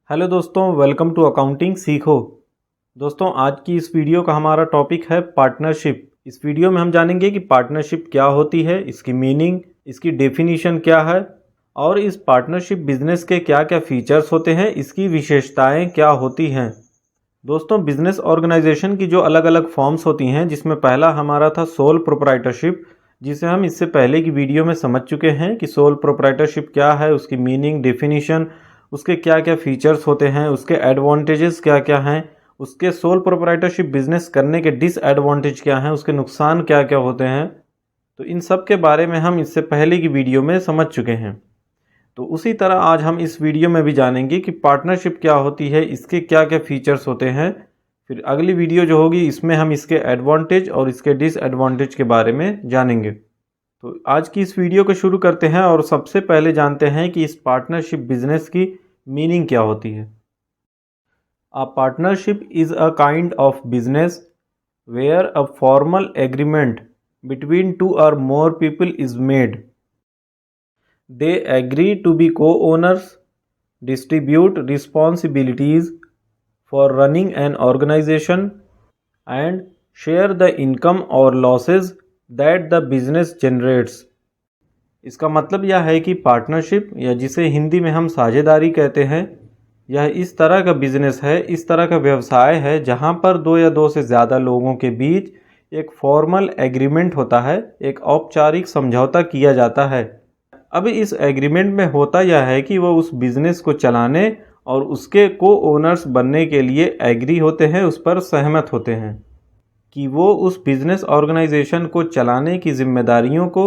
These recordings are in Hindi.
हेलो दोस्तों, वेलकम टू अकाउंटिंग सीखो। दोस्तों, आज की इस वीडियो का हमारा टॉपिक है पार्टनरशिप। इस वीडियो में हम जानेंगे कि पार्टनरशिप क्या होती है, इसकी मीनिंग, इसकी डेफिनीशन क्या है और इस पार्टनरशिप बिजनेस के क्या क्या फीचर्स होते हैं, इसकी विशेषताएं क्या होती हैं। दोस्तों, बिजनेस ऑर्गेनाइजेशन की जो अलग अलग फॉर्म्स होती हैं, जिसमें पहला हमारा था सोल प्रोप्राइटरशिप, जिसे हम इससे पहले की वीडियो में समझ चुके हैं कि सोल प्रोप्राइटरशिप क्या है, उसकी मीनिंग, डेफिनीशन, उसके क्या क्या फीचर्स होते हैं, उसके एडवांटेजेस क्या क्या हैं, उसके सोल प्रोप्राइटरशिप बिजनेस करने के डिसएडवांटेज क्या हैं, उसके नुकसान क्या क्या होते हैं। तो इन सब के बारे में हम इससे पहले की वीडियो में समझ चुके हैं। तो उसी तरह आज हम इस वीडियो में भी जानेंगे कि पार्टनरशिप क्या होती है, इसके क्या क्या फीचर्स होते हैं। फिर अगली वीडियो जो होगी इसमें हम इसके एडवांटेज और इसके डिसएडवांटेज के बारे में जानेंगे। तो आज की इस वीडियो को शुरू करते हैं और सबसे पहले जानते हैं कि इस पार्टनरशिप बिजनेस की मीनिंग क्या होती है। A partnership is a kind of business where a formal agreement between two or more people is made. They agree to be co-owners, distribute responsibilities for running an organization, and share the income or losses that the business generates। इसका मतलब यह है कि पार्टनरशिप, या जिसे हिंदी में हम साझेदारी कहते हैं, यह इस तरह का बिजनेस है, इस तरह का व्यवसाय है जहां पर दो या दो से ज़्यादा लोगों के बीच एक फॉर्मल एग्रीमेंट होता है, एक औपचारिक समझौता किया जाता है। अब इस एग्रीमेंट में होता यह है कि वो उस बिजनेस को चलाने और उसके को ओनर्स बनने के लिए एग्री होते हैं, उस पर सहमत होते हैं कि वो उस बिजनेस ऑर्गेनाइजेशन को चलाने की जिम्मेदारियों को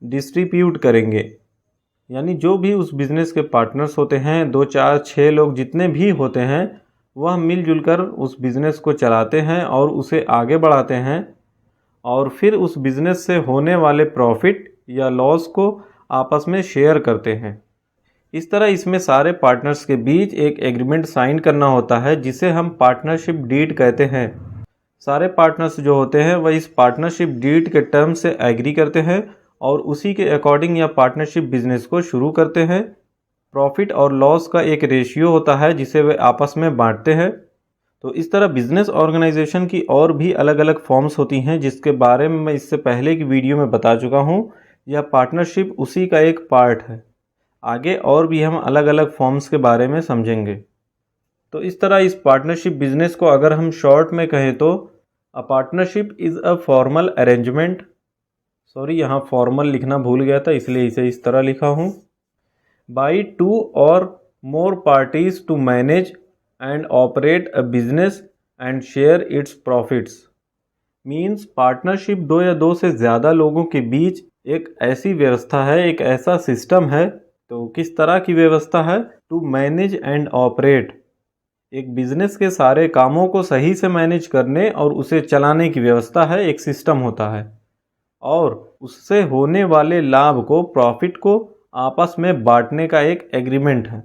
डिस्ट्रीब्यूट करेंगे। यानी जो भी उस बिजनेस के पार्टनर्स होते हैं, 2 4 6 लोग जितने भी होते हैं, वह मिलजुल कर उस बिजनेस को चलाते हैं और उसे आगे बढ़ाते हैं और फिर उस बिजनेस से होने वाले प्रॉफिट या लॉस को आपस में शेयर करते हैं। इस तरह इसमें सारे पार्टनर्स के बीच एक एग्रीमेंट साइन करना होता है, जिसे हम पार्टनरशिप डीड कहते हैं। सारे पार्टनर्स जो होते हैं वह इस पार्टनरशिप डीड के टर्म से एग्री करते हैं और उसी के अकॉर्डिंग या पार्टनरशिप बिजनेस को शुरू करते हैं। प्रॉफिट और लॉस का एक रेशियो होता है जिसे वे आपस में बांटते हैं। तो इस तरह बिजनेस ऑर्गेनाइजेशन की और भी अलग अलग फॉर्म्स होती हैं, जिसके बारे में मैं इससे पहले की वीडियो में बता चुका हूँ। यह पार्टनरशिप उसी का एक पार्ट है। आगे और भी हम अलग अलग फॉर्म्स के बारे में समझेंगे। तो इस तरह इस पार्टनरशिप बिजनेस को अगर हम शॉर्ट में कहें तो a partnership is a formal arrangement. Sorry, यहाँ फॉर्मल लिखना भूल गया था, इसलिए इसे इस तरह लिखा हूँ। By 2 or more parties to manage and operate a business and share its profits। Means partnership 2 या 2 से ज़्यादा लोगों के बीच एक ऐसी व्यवस्था है, एक ऐसा सिस्टम है। तो किस तरह की व्यवस्था है? To manage and operate. एक बिजनेस के सारे कामों को सही से मैनेज करने और उसे चलाने की व्यवस्था है, एक सिस्टम होता है। और उससे होने वाले लाभ को, प्रॉफिट को आपस में बांटने का एक एग्रीमेंट है।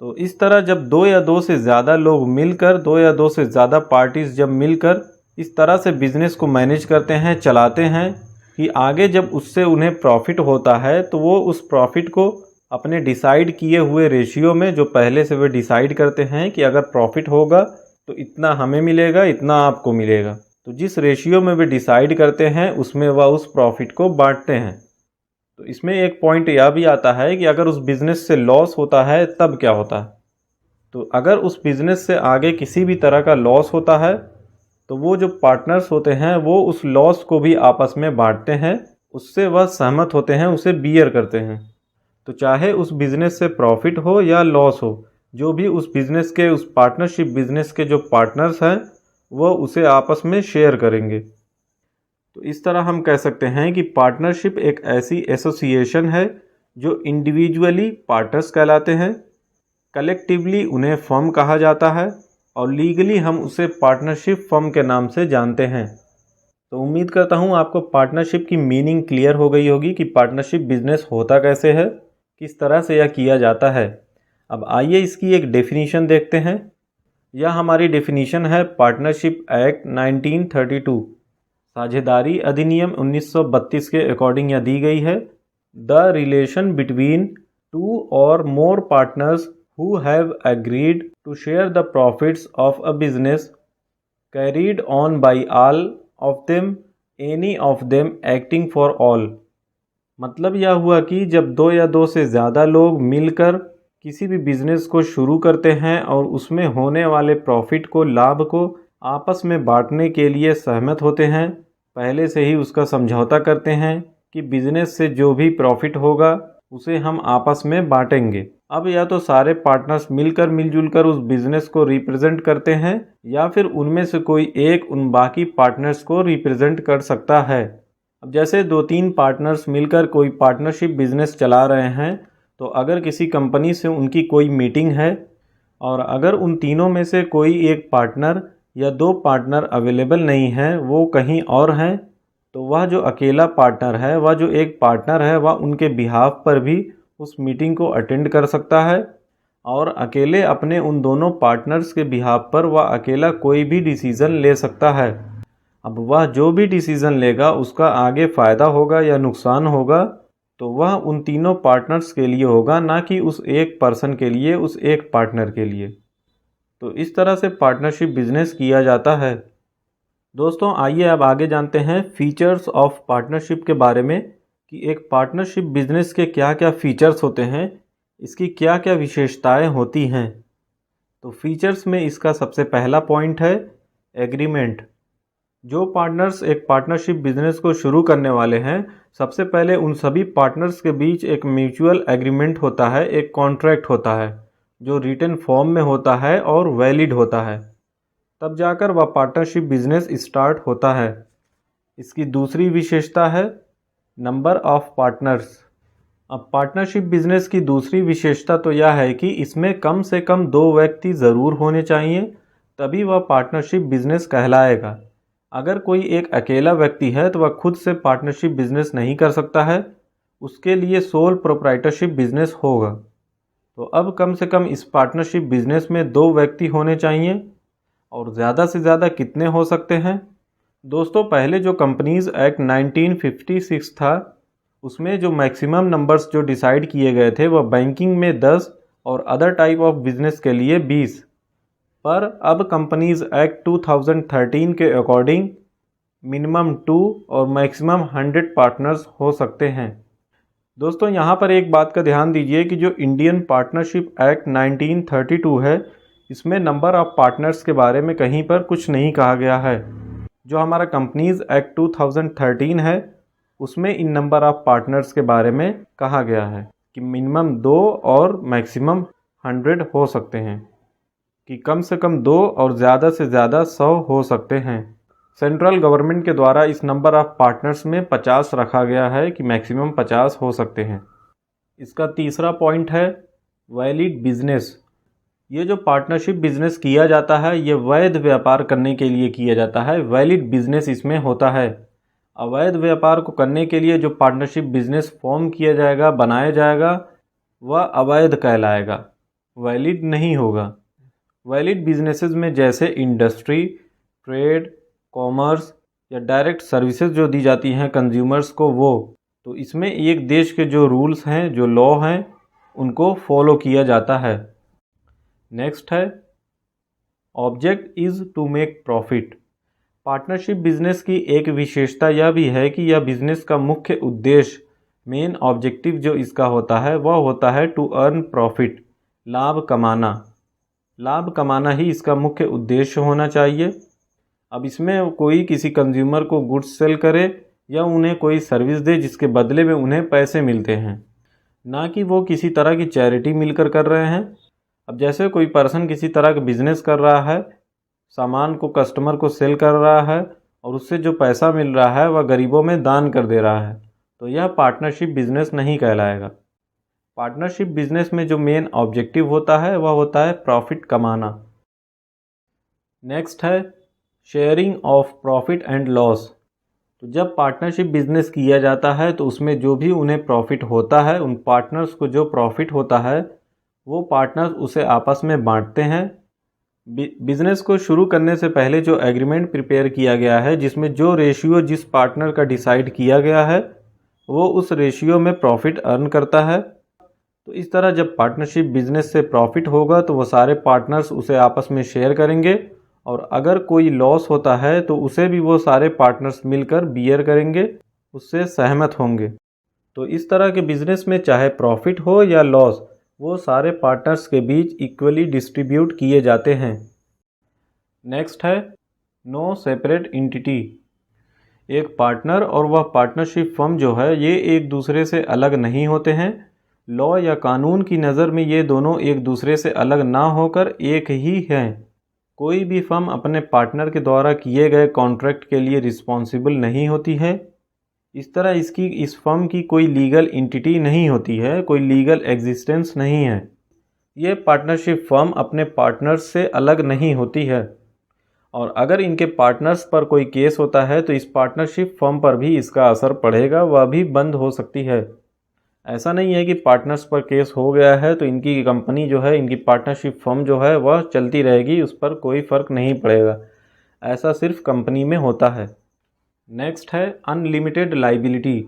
तो इस तरह जब 2 या 2 से ज़्यादा लोग मिलकर, 2 या 2 से ज़्यादा पार्टीज जब मिलकर इस तरह से बिजनेस को मैनेज करते हैं, चलाते हैं कि आगे जब उससे उन्हें प्रॉफिट होता है तो वो उस प्रॉफिट को अपने डिसाइड किए हुए रेशियो में, जो पहले से वे डिसाइड करते हैं कि अगर प्रॉफिट होगा तो इतना हमें मिलेगा, इतना आपको मिलेगा, तो जिस रेशियो में वे डिसाइड करते हैं उसमें वह उस प्रॉफिट को बांटते हैं। तो इसमें एक पॉइंट यह भी आता है कि अगर उस बिज़नेस से लॉस होता है तब क्या होता है। तो अगर उस बिज़नेस से आगे किसी भी तरह का लॉस होता है तो वो जो पार्टनर्स होते हैं वो उस लॉस को भी आपस में बांटते हैं, उससे वह सहमत होते हैं, उसे बियर करते हैं। तो चाहे उस बिज़नेस से प्रॉफिट हो या लॉस हो, जो भी उस बिज़नेस के, उस पार्टनरशिप बिज़नेस के जो पार्टनर्स हैं वो उसे आपस में शेयर करेंगे। तो इस तरह हम कह सकते हैं कि पार्टनरशिप एक ऐसी एसोसिएशन है जो इंडिविजुअली पार्टनर्स कहलाते हैं, कलेक्टिवली उन्हें फर्म कहा जाता है और लीगली हम उसे पार्टनरशिप फर्म के नाम से जानते हैं। तो उम्मीद करता हूँ आपको पार्टनरशिप की मीनिंग क्लियर हो गई होगी कि पार्टनरशिप बिजनेस होता कैसे है, किस तरह से यह किया जाता है। अब आइए इसकी एक डेफिनीशन देखते हैं। यह हमारी डेफिनीशन है पार्टनरशिप एक्ट 1932, साझेदारी अधिनियम 1932 के अकॉर्डिंग यह दी गई है। The relation between 2 or more partners who have agreed to share the profits of a business carried on by all of them, any of them acting for all। मतलब यह हुआ कि जब दो या दो से ज़्यादा लोग मिलकर किसी भी बिजनेस को शुरू करते हैं और उसमें होने वाले प्रॉफिट को, लाभ को आपस में बांटने के लिए सहमत होते हैं, पहले से ही उसका समझौता करते हैं कि बिजनेस से जो भी प्रॉफिट होगा उसे हम आपस में बांटेंगे। अब या तो सारे पार्टनर्स मिलकर मिलजुल कर उस बिजनेस को रिप्रेजेंट करते हैं या फिर उनमें से कोई एक उन बाकी पार्टनर्स को रिप्रेजेंट कर सकता है। अब जैसे 2-3 पार्टनर्स मिलकर कोई पार्टनरशिप बिजनेस चला रहे हैं, तो अगर किसी कंपनी से उनकी कोई मीटिंग है और अगर उन तीनों में से कोई एक पार्टनर या 2 पार्टनर अवेलेबल नहीं है, वो कहीं और हैं, तो वह जो अकेला पार्टनर है, वह जो एक पार्टनर है, वह उनके बिहाफ पर भी उस मीटिंग को अटेंड कर सकता है और अकेले अपने उन दोनों पार्टनर्स के बिहाफ पर वह अकेला कोई भी डिसीज़न ले सकता है। अब वह जो भी डिसीज़न लेगा उसका आगे फ़ायदा होगा या नुकसान होगा, तो वह उन तीनों पार्टनर्स के लिए होगा, ना कि उस एक पर्सन के लिए, उस एक पार्टनर के लिए। तो इस तरह से पार्टनरशिप बिजनेस किया जाता है। दोस्तों आइए अब आगे जानते हैं फीचर्स ऑफ पार्टनरशिप के बारे में कि एक पार्टनरशिप बिजनेस के क्या क्या फीचर्स होते हैं, इसकी क्या क्या विशेषताएं होती हैं। तो फीचर्स में इसका सबसे पहला पॉइंट है एग्रीमेंट। जो पार्टनर्स एक पार्टनरशिप बिजनेस को शुरू करने वाले हैं, सबसे पहले उन सभी पार्टनर्स के बीच एक म्यूचुअल एग्रीमेंट होता है, एक कॉन्ट्रैक्ट होता है जो रिटन फॉर्म में होता है और वैलिड होता है, तब जाकर वह पार्टनरशिप बिजनेस स्टार्ट होता है। इसकी दूसरी विशेषता है नंबर ऑफ पार्टनर्स। अब पार्टनरशिप बिजनेस की दूसरी विशेषता तो यह है कि इसमें कम से कम 2 व्यक्ति ज़रूर होने चाहिए, तभी वह पार्टनरशिप बिजनेस कहलाएगा। अगर कोई एक अकेला व्यक्ति है तो वह खुद से पार्टनरशिप बिजनेस नहीं कर सकता है, उसके लिए सोल प्रोप्राइटरशिप बिजनेस होगा। तो अब कम से कम इस पार्टनरशिप बिजनेस में 2 व्यक्ति होने चाहिए। और ज़्यादा से ज़्यादा कितने हो सकते हैं? दोस्तों पहले जो कंपनीज़ एक्ट 1956 था, उसमें जो मैक्सिमम नंबर्स जो डिसाइड किए गए थे वह बैंकिंग में 10 और अदर टाइप ऑफ बिजनेस के लिए 20, पर अब कंपनीज़ एक्ट 2013 के अकॉर्डिंग मिनिमम 2 और मैक्सिमम 100 पार्टनर्स हो सकते हैं। दोस्तों यहाँ पर एक बात का ध्यान दीजिए कि जो इंडियन पार्टनरशिप एक्ट 1932 है, इसमें नंबर ऑफ पार्टनर्स के बारे में कहीं पर कुछ नहीं कहा गया है। जो हमारा कंपनीज़ एक्ट 2013 है, उसमें इन नंबर ऑफ पार्टनर्स के बारे में कहा गया है कि मिनिमम 2 और मैक्सिमम 100 हो सकते हैं, कि कम से कम 2 और ज़्यादा से ज़्यादा 100 हो सकते हैं। सेंट्रल गवर्नमेंट के द्वारा इस नंबर ऑफ पार्टनर्स में 50 रखा गया है कि मैक्सिमम 50 हो सकते हैं। इसका तीसरा पॉइंट है वैलिड बिजनेस। ये जो पार्टनरशिप बिजनेस किया जाता है, ये वैध व्यापार करने के लिए किया जाता है, वैलिड बिजनेस इसमें होता है। अवैध व्यापार को करने के लिए जो पार्टनरशिप बिजनेस फॉर्म किया जाएगा, बनाया जाएगा, वह अवैध कहलाएगा, वैलिड नहीं होगा। वैलिड बिजनेसेस में जैसे इंडस्ट्री, ट्रेड, कॉमर्स या डायरेक्ट सर्विसेज जो दी जाती हैं कंज्यूमर्स को, वो तो इसमें एक देश के जो रूल्स हैं, जो लॉ हैं, उनको फॉलो किया जाता है। नेक्स्ट है object is to make profit. Partnership business की एक विशेषता यह भी है कि यह बिजनेस का मुख्य उद्देश्य, मेन ऑब्जेक्टिव जो इसका होता है वह होता है टू अर्न प्रॉफिट, लाभ कमाना। लाभ कमाना ही इसका मुख्य उद्देश्य होना चाहिए। अब इसमें कोई किसी कंज्यूमर को गुड्स सेल करे या उन्हें कोई सर्विस दे जिसके बदले में उन्हें पैसे मिलते हैं, ना कि वो किसी तरह की चैरिटी मिलकर कर रहे हैं। अब जैसे कोई पर्सन किसी तरह का बिजनेस कर रहा है, सामान को कस्टमर को सेल कर रहा है और उससे जो पैसा मिल रहा है वह गरीबों में दान कर दे रहा है, तो यह पार्टनरशिप बिजनेस नहीं कहलाएगा। पार्टनरशिप बिजनेस में जो मेन ऑब्जेक्टिव होता है वह होता है प्रॉफिट कमाना। नेक्स्ट है sharing of profit and loss. तो जब पार्टनरशिप बिजनेस किया जाता है तो उसमें जो भी उन्हें प्रॉफिट होता है, उन पार्टनर्स को जो प्रॉफिट होता है, वो पार्टनर्स उसे आपस में बांटते हैं। बिजनेस को शुरू करने से पहले जो एग्रीमेंट प्रिपेयर किया गया है, जिसमें जो रेशियो जिस पार्टनर का डिसाइड किया गया है, वो उस रेशियो में प्रॉफिट अर्न करता है। तो इस तरह जब पार्टनरशिप बिजनेस से प्रॉफिट होगा तो वो सारे पार्टनर्स उसे आपस में शेयर करेंगे, और अगर कोई लॉस होता है तो उसे भी वो सारे पार्टनर्स मिलकर बियर करेंगे, उससे सहमत होंगे। तो इस तरह के बिजनेस में चाहे प्रॉफिट हो या लॉस, वो सारे पार्टनर्स के बीच इक्वली डिस्ट्रीब्यूट किए जाते हैं। नेक्स्ट है नो सेपरेट एंटिटी। एक पार्टनर और वह पार्टनरशिप फर्म जो है ये एक दूसरे से अलग नहीं होते हैं। लॉ या कानून की नज़र में ये दोनों एक दूसरे से अलग ना होकर एक ही हैं। कोई भी फर्म अपने पार्टनर के द्वारा किए गए कॉन्ट्रैक्ट के लिए रिस्पॉन्सिबल नहीं होती है। इस तरह इस फर्म की कोई लीगल एंटिटी नहीं होती है, कोई लीगल एग्जिस्टेंस नहीं है। ये पार्टनरशिप फर्म अपने पार्टनर्स से अलग नहीं होती है, और अगर इनके पार्टनर्स पर कोई केस होता है तो इस पार्टनरशिप फर्म पर भी इसका असर पड़ेगा, वह भी बंद हो सकती है। ऐसा नहीं है कि पार्टनर्स पर केस हो गया है तो इनकी कंपनी जो है, इनकी पार्टनरशिप फर्म जो है वह चलती रहेगी, उस पर कोई फ़र्क नहीं पड़ेगा। ऐसा सिर्फ कंपनी में होता है। नेक्स्ट है अनलिमिटेड लाइबिलिटी।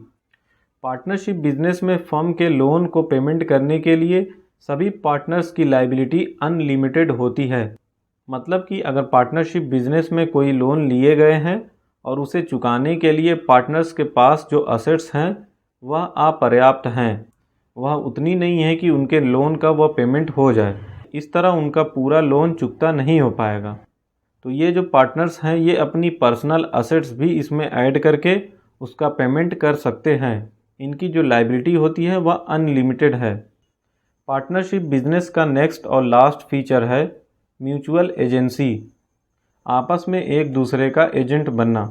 पार्टनरशिप बिजनेस में फर्म के लोन को पेमेंट करने के लिए सभी पार्टनर्स की लाइबिलिटी अनलिमिटेड होती है। मतलब कि अगर पार्टनरशिप बिजनेस में कोई लोन लिए गए हैं और उसे चुकाने के लिए पार्टनर्स के पास जो असेट्स हैं वह अपर्याप्त हैं, वह उतनी नहीं है कि उनके लोन का वह पेमेंट हो जाए, इस तरह उनका पूरा लोन चुकता नहीं हो पाएगा। तो ये जो पार्टनर्स हैं ये अपनी पर्सनल असेट्स भी इसमें ऐड करके उसका पेमेंट कर सकते हैं। इनकी जो लायबिलिटी होती है वह अनलिमिटेड है। पार्टनरशिप बिजनेस का नेक्स्ट और लास्ट फीचर है म्यूचुअल एजेंसी। आपस में एक दूसरे का एजेंट बनना।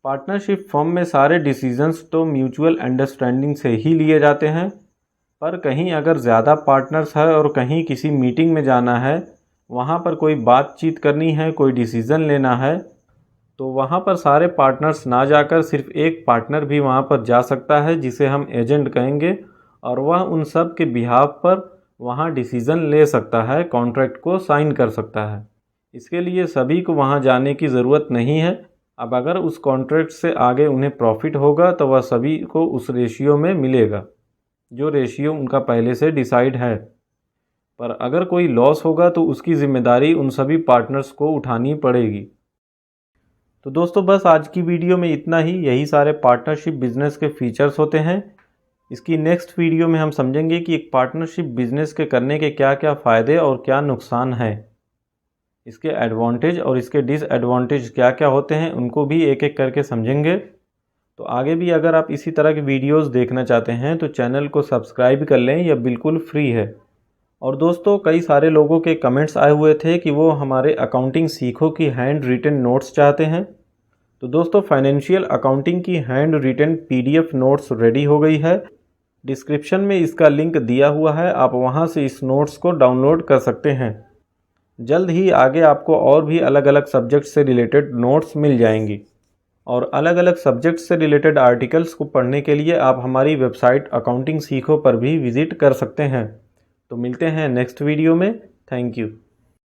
पार्टनरशिप फर्म में सारे डिसीजंस तो म्यूचुअल अंडरस्टैंडिंग से ही लिए जाते हैं, पर कहीं अगर ज़्यादा पार्टनर्स है और कहीं किसी मीटिंग में जाना है, वहाँ पर कोई बातचीत करनी है, कोई डिसीज़न लेना है, तो वहाँ पर सारे पार्टनर्स ना जाकर सिर्फ एक पार्टनर भी वहाँ पर जा सकता है जिसे हम एजेंट कहेंगे, और वह उन सब के बिहाफ पर वहाँ डिसीज़न ले सकता है, कॉन्ट्रैक्ट को साइन कर सकता है। इसके लिए सभी को वहाँ जाने की ज़रूरत नहीं है। अब अगर उस कॉन्ट्रैक्ट से आगे उन्हें प्रॉफिट होगा तो वह सभी को उस रेशियो में मिलेगा, जो रेशियो उनका पहले से डिसाइड है। पर अगर कोई लॉस होगा तो उसकी ज़िम्मेदारी उन सभी पार्टनर्स को उठानी पड़ेगी। तो दोस्तों बस आज की वीडियो में इतना ही। यही सारे पार्टनरशिप बिजनेस के फीचर्स होते हैं। इसकी नेक्स्ट वीडियो में हम समझेंगे कि एक पार्टनरशिप बिजनेस के करने के क्या क्या फ़ायदे और क्या नुकसान है, इसके एडवांटेज और इसके डिसएडवांटेज क्या क्या होते हैं, उनको भी एक एक करके समझेंगे। तो आगे भी अगर आप इसी तरह की वीडियोस देखना चाहते हैं तो चैनल को सब्सक्राइब कर लें, यह बिल्कुल फ्री है। और दोस्तों कई सारे लोगों के कमेंट्स आए हुए थे कि वो हमारे अकाउंटिंग सीखो की हैंड रिटन नोट्स चाहते हैं। तो दोस्तों फाइनेंशियल अकाउंटिंग की hand written PDF notes ready हो गई है। डिस्क्रिप्शन में इसका लिंक दिया हुआ है, आप वहां से इस नोट्स को डाउनलोड कर सकते हैं। जल्द ही आगे आपको और भी अलग अलग सब्जेक्ट से रिलेटेड नोट्स मिल जाएंगी, और अलग अलग सब्जेक्ट से रिलेटेड आर्टिकल्स को पढ़ने के लिए आप हमारी वेबसाइट अकाउंटिंग सीखो पर भी विजिट कर सकते हैं। तो मिलते हैं नेक्स्ट वीडियो में। Thank you.